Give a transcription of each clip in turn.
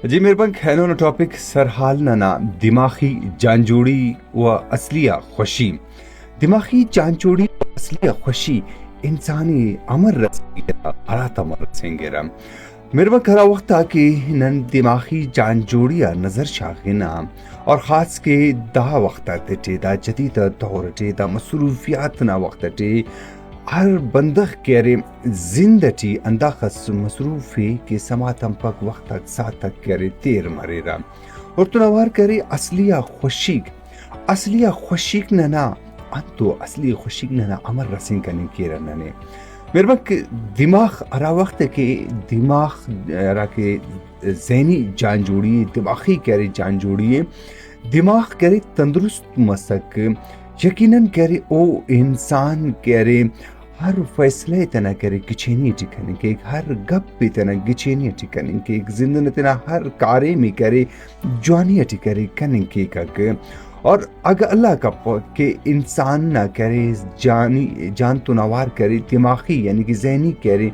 جی میرے پاس خیلون ٹاپک سرحال ننا دماغی جانجوڑی و اصلیہ خوشی. دماغی جانجوڑی و اصلیہ خوشی انسانی امر رسنگیرا آرات امر رسنگیرا میرے پاس کھرا وقت تھا کہ نن دماغی جانجوڑیا نظر شاغنا اور خاص کے دا وقت تے دا جدید دور تے دا مصروفیات نا وقت تے ہر بندخ کیرے زندٹی انداخس مصروفی کہ سما تمپک وقت تک ساتھ تک کیرے تیر مریرا اور تنوار کرے اصلیہ خوشیک ننا انتو اصلی خوشیک ننا امر رسین کنن کیرا ننے میرے وقت دماغ ارا وقت کے دماغ ارا کے ذہنی جان جوڑی دماغی کیرے جان جوڑیے دماغ کرے تندرست مسک یقیناً کرے او انسان کرے ہر فیصلے تنا کرے گچینی ٹکن کے ہر گپ پہ تنا گچینی ٹکن کے زندن تنا ہر کارے میں کرے جوانی کرے کنن کے کک اور اگر اللہ کا کہ انسان نہ کرے جان تو نوار کرے دماغی یعنی کہ ذہنی کرے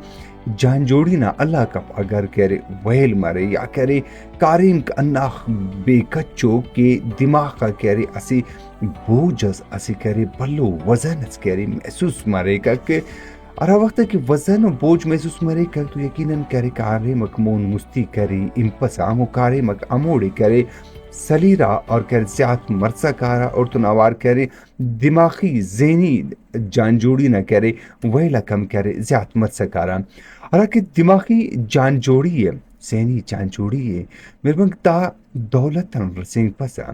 جان جوڑی نہ اللہ کا اگر کرے ویل مرے یا کرے کاریم کا اناخ بے کچو کہ دماغ کا کرے اسی بوجھس اسی کرے بلو وزن اس کرے محسوس مرے کا کہ ارا وقت کہ وزن و بوجھ محسوس مرے کا تو یقیناً کرے کارے مکمون مستی کرے امپس آمو کارے مک اموڑی کرے سلیرا اور کرے زیاد مرسا کارا اور تو نوار کرے دماغی ذہنی جان جوڑی نہ کرے ویلا کم کرے زیاد مرسا کارا ارا کہ دماغی جان جوڑی ہے ذہنی جان جوڑی ہے میرے بنگ دا دولت رسنگ پسا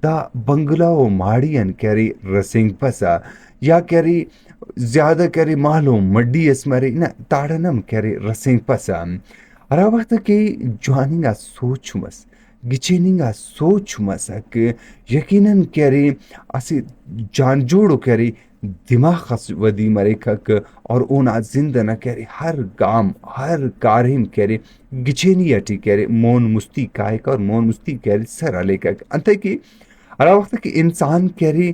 دا بنگلہ و ماڑین کرے رسنگ پسا یا کرے زیادہ کرے مالو مڈی اس مرے نہ تاڑنم کرے رسنگ پسا ارا وقت کہ جواننگا سوچ مس گچیننگا سوچ مسک یقیناً کرے اسی جان جوڑو کرے دماغ ودی مرے کک اور اونا زندہ نہ کرے ہر گام ہر کاریم کرے گچینی اٹی کرے مون مستی کائک اور مون مستی کرے سر علی کک انتے کی ارا وقت کہ انسان کرے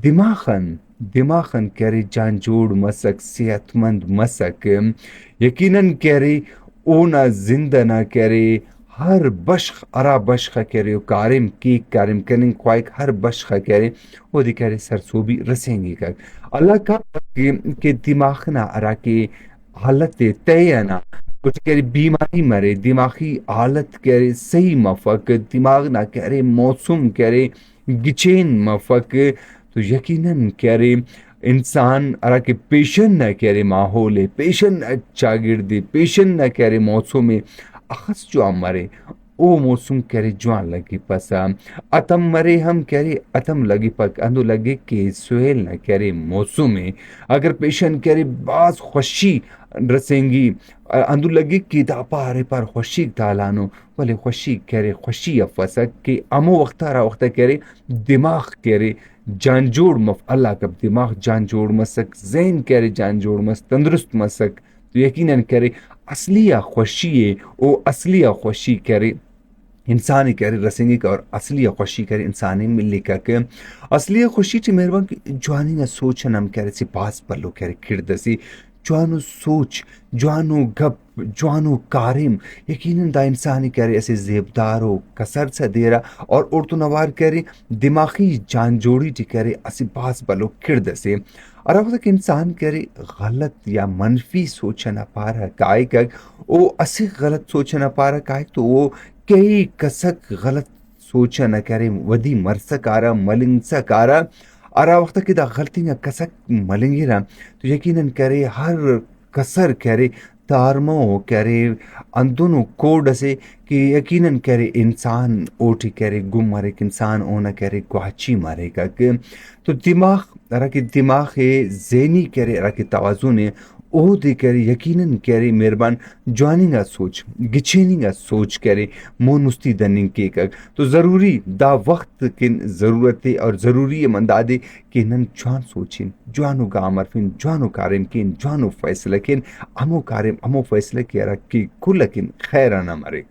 دماغن کرے جان جوڑ مسک صحت مند مسک یقیناً کرے اونا زندہ نہ کرے ہر بشخ ارا بشخ کرے کارم کی کارم کنن خوائک ہر بشخ کرے وہ دی کرے سرسوبی رسیں گی کک اللہ کا کہ دماغ نہ ارا کے حالت تینا کچھ کرے بیماری مرے دماغی حالت کرے صحیح مفق دماغ نہ کرے موسم کرے گچین مفق تو یقیناً کرے انسان ارا کے پیشن نہ کرے ماحول پیشن نہ چاگردی پیشن نہ کرے موسم اخس جو مرے او موسم کرے جوان لگی پسا اتم مرے ہم کرے اتم لگی پک اندو لگے کہ سویل نہ کرے موسم اگر پیشن کرے باز خوشی رسنگی اندو لگے کہ دا پارے پر خوشی تالانو ولی خوشی کرے خوشی افسک کہ امو وقت کرے دماغ کرے جان جوڑ اللہ کا دماغ جان جوڑ مسک ذہن کرے جان جوڑ مس تندرست مسک تو یقیناً کرے اصلیہ خوشی ہے او اصلیہ خوشی کرے انسانی کرے رسنگی کا اور اصلیہ خوشی کرے انسانی ملی کا کہ اصلیہ خوشی چی مہربان جوانی نہ سوچن ہم کرے سی پاس پلو کرے کردسی جوانو سوچ جوانو گپ جوانو کارم یقیناً دا انسانی کرے ایسے زیبدارو کسر سا دیرا اور اردو نوار کرے دماغی جان جوڑی چی کرے اسی پاس پلو کردسی اور اب تک انسان کرے غلط یا منفی سوچنا پارا کائک او اسی غلط سوچنا پارا کائک تو وہ کئی کسک غلط سوچنا کرے ودی مرسکارا ملنگ سکارا اور وقت کہ دا غلطی نہ کسک ملنگی رہا تو یقیناً کرے ہر کسر کرے تارمو کرے اندونو کوڈ سے کہ یقیناً کرے انسان اوٹی کرے گم مرے انسان اونا کرے گواچی مارے گا کہ تو دماغ رکھے دماغ ذہنی کرے رکھے توازن او دے کرے یقیناً کرے مہربان جوانی گا سوچ گچینی گا سوچ کرے مون مستی دننگ کے کک تو ضروری دا وقت کن ضرورت ہے اور ضروری مندادے کہ نن جوان سوچیں جوانو گا مرفن جوانو کارم کن جوانو فیصلہ کن امو کارم امو فیصلہ کی رکھ کی کل کن خیرہ نہ مرے